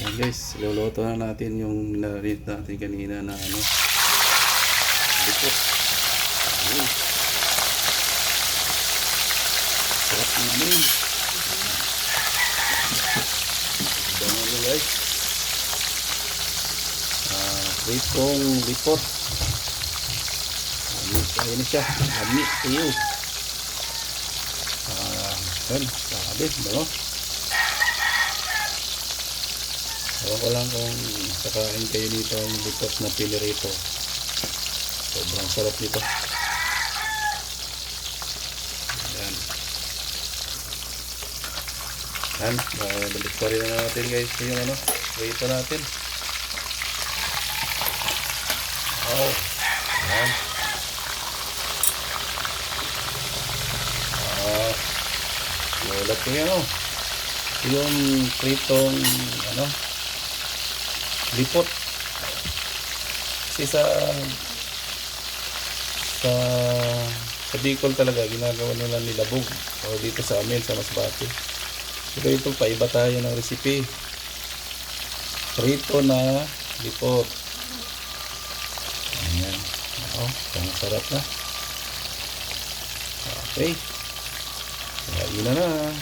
Ayan guys, luluto na natin yung minarinate natin kanina na lipot. Ayun. Sarap namin. Bango nyo guys. Pritong lipot. Ayun na siya. Lami. Ayun. Ayun. Sabi. Bango. Ewan ko lang kung kakain kayo nito ang lipot na pilirito. Sobrang sarap nito. Ayan. Ayan. Balik pa rin na natin guys yung prito natin. Wow. Ayan. Lulat ko yan yung pritong lipot. Kasi sa Bicol talaga ginagawa nila nilabog o dito sa amin sa Masbate. Pero ito paiba tayo ng recipe. Prito na lipot. Ayan. Ang sarap na. Okay. Kain na na.